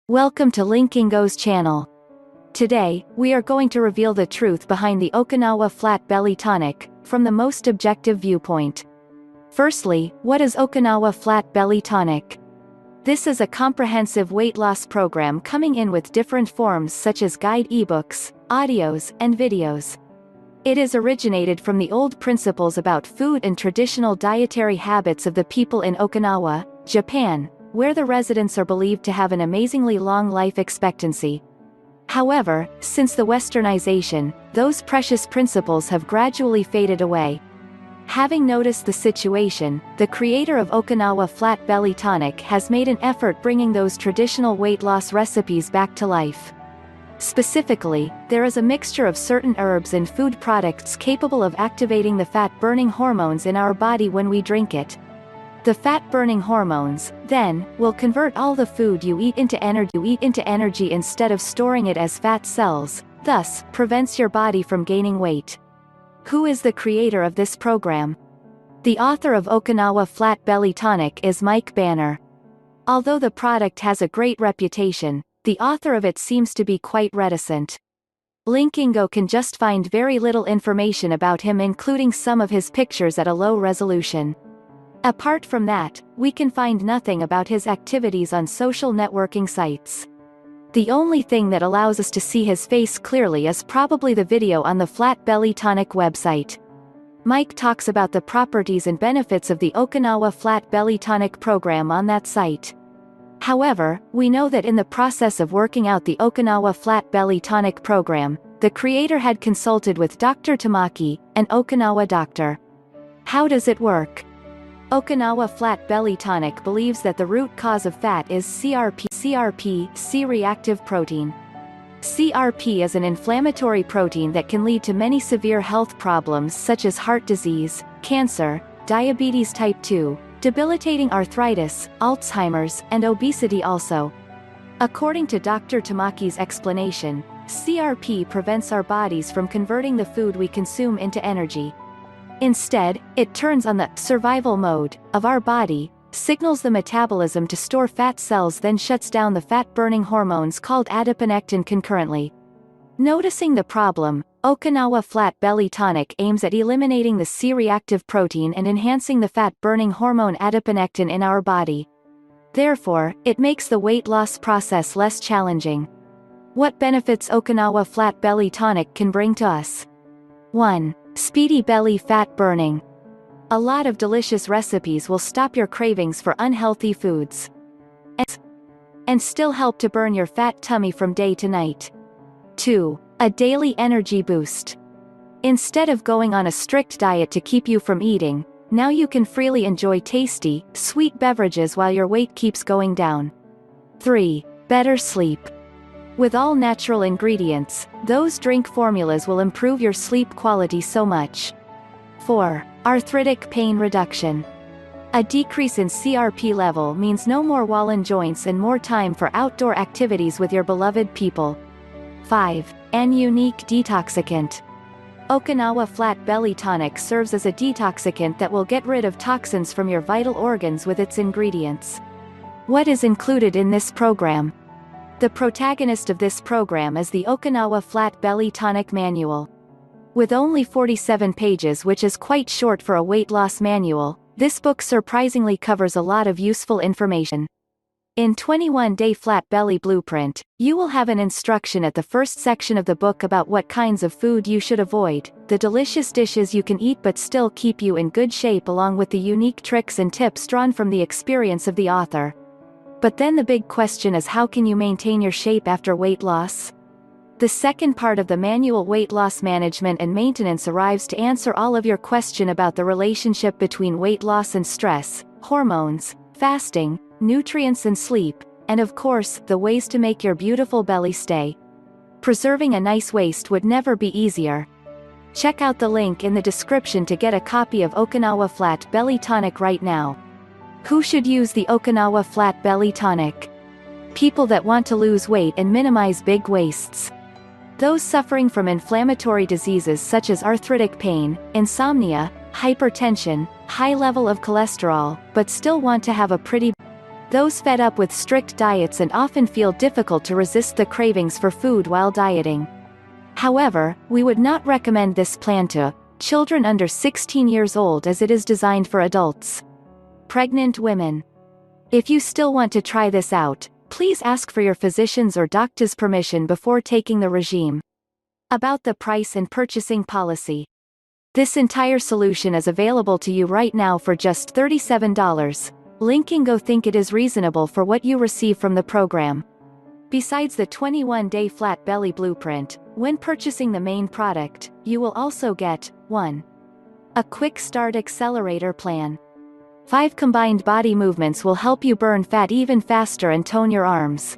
Welcome to Linkingo's channel. Today, we are going to reveal the truth behind the Okinawa Flat Belly Tonic, from the most objective viewpoint. Firstly, what is Okinawa Flat Belly Tonic? This is a comprehensive weight loss program coming in with different forms such as guide ebooks, audios, and videos. It is originated from the old principles about food and traditional dietary habits of the people in Okinawa, Japan, where the residents are believed to have an amazingly long life expectancy. However, since the westernization, those precious principles have gradually faded away. Having noticed the situation, the creator of Okinawa Flat Belly Tonic has made an effort bringing those traditional weight loss recipes back to life. Specifically, there is a mixture of certain herbs and food products capable of activating the fat-burning hormones in our body when we drink it. The fat-burning hormones, then, will convert all the food you eat into energy instead of storing it as fat cells, thus, prevents your body from gaining weight. Who is the creator of this program? The author of Okinawa Flat Belly Tonic is Mike Banner. Although the product has a great reputation, the author of it seems to be quite reticent. Linkingo can just find very little information about him, including some of his pictures at a low resolution. Apart from that, we can find nothing about his activities on social networking sites. The only thing that allows us to see his face clearly is probably the video on the Flat Belly Tonic website. Mike talks about the properties and benefits of the Okinawa Flat Belly Tonic program on that site. However, we know that in the process of working out the Okinawa Flat Belly Tonic program, the creator had consulted with Dr. Tamaki, an Okinawa doctor. How does it work? Okinawa Flat Belly Tonic believes that the root cause of fat is CRP, C-reactive protein. CRP is an inflammatory protein that can lead to many severe health problems such as heart disease, cancer, diabetes type 2, debilitating arthritis, Alzheimer's, and obesity also. According to Dr. Tamaki's explanation, CRP prevents our bodies from converting the food we consume into energy. Instead, it turns on the survival mode of our body, signals the metabolism to store fat cells, then shuts down the fat-burning hormones called adiponectin concurrently. Noticing the problem, Okinawa Flat Belly Tonic aims at eliminating the C-reactive protein and enhancing the fat-burning hormone adiponectin in our body. Therefore, it makes the weight loss process less challenging. What benefits Okinawa Flat Belly Tonic can bring to us? 1. Speedy belly fat burning. A lot of delicious recipes will stop your cravings for unhealthy foods. And still help to burn your fat tummy from day to night. 2. A daily energy boost. Instead of going on a strict diet to keep you from eating, now you can freely enjoy tasty, sweet beverages while your weight keeps going down. 3. Better sleep. With all natural ingredients, those drink formulas will improve your sleep quality so much. 4. Arthritic pain reduction. A decrease in CRP level means no more swollen joints and more time for outdoor activities with your beloved people. 5. An unique detoxicant. Okinawa Flat Belly Tonic serves as a detoxicant that will get rid of toxins from your vital organs with its ingredients. What is included in this program? The protagonist of this program is the Okinawa Flat Belly Tonic Manual. With only 47 pages, which is quite short for a weight loss manual, this book surprisingly covers a lot of useful information. In 21-day Flat Belly Blueprint, you will have an instruction at the first section of the book about what kinds of food you should avoid, the delicious dishes you can eat but still keep you in good shape, along with the unique tricks and tips drawn from the experience of the author. But then the big question is, how can you maintain your shape after weight loss? The second part of the manual, weight loss management and maintenance, arrives to answer all of your question about the relationship between weight loss and stress, hormones, fasting, nutrients and sleep, and of course, the ways to make your beautiful belly stay. Preserving a nice waist would never be easier. Check out the link in the description to get a copy of Okinawa Flat Belly Tonic right now. Who should use the Okinawa Flat Belly Tonic? People that want to lose weight and minimize big waists. Those suffering from inflammatory diseases such as arthritic pain, insomnia, hypertension, high level of cholesterol, but still want to have a pretty those fed up with strict diets and often feel difficult to resist the cravings for food while dieting. However, we would not recommend this plan to children under 16 years old as it is designed for adults. Pregnant women. If you still want to try this out, please ask for your physician's or doctor's permission before taking the regime. About the price and purchasing policy. This entire solution is available to you right now for just $37. Linkingo think it is reasonable for what you receive from the program. Besides the 21-day flat belly blueprint, when purchasing the main product, you will also get 1. A quick start accelerator plan. 5 combined body movements will help you burn fat even faster and tone your arms.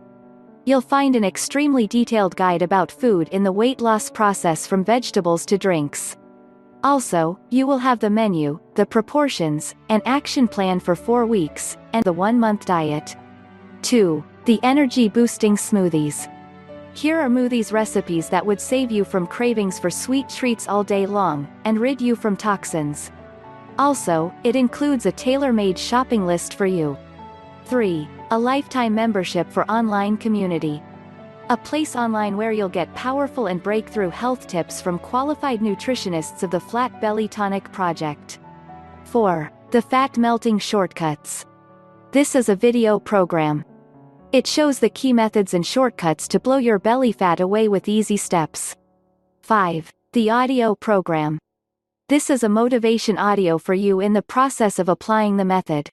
You'll find an extremely detailed guide about food in the weight loss process from vegetables to drinks. Also, you will have the menu, the proportions, an action plan for 4 weeks, and the 1-month diet. 2. The energy-boosting smoothies. Here are smoothies recipes that would save you from cravings for sweet treats all day long, and rid you from toxins. Also, it includes a tailor-made shopping list for you. 3. A lifetime membership for online community. A place online where you'll get powerful and breakthrough health tips from qualified nutritionists of the Flat Belly Tonic project. 4. The Fat Melting Shortcuts. This is a video program. It shows the key methods and shortcuts to blow your belly fat away with easy steps. 5. The audio program. This is a motivation audio for you in the process of applying the method.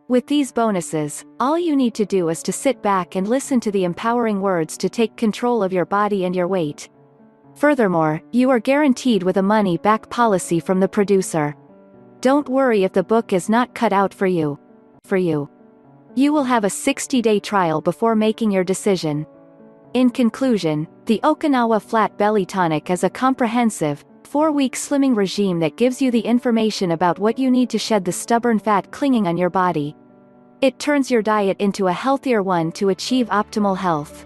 With these bonuses, all you need to do is to sit back and listen to the empowering words to take control of your body and your weight. Furthermore, you are guaranteed with a money-back policy from the producer. Don't worry if the book is not cut out for you. You will have a 60-day trial before making your decision. In conclusion, the Okinawa Flat Belly Tonic is a comprehensive, 4-week slimming regime that gives you the information about what you need to shed the stubborn fat clinging on your body. It turns your diet into a healthier one to achieve optimal health.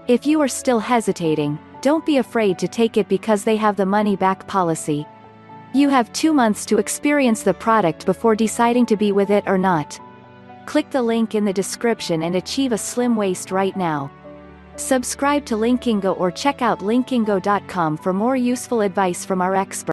If you are still hesitating, don't be afraid to take it because they have the money-back policy. You have 2 months to experience the product before deciding to be with it or not. Click the link in the description and achieve a slim waist right now. Subscribe to Linkingo or check out linkingo.com for more useful advice from our experts.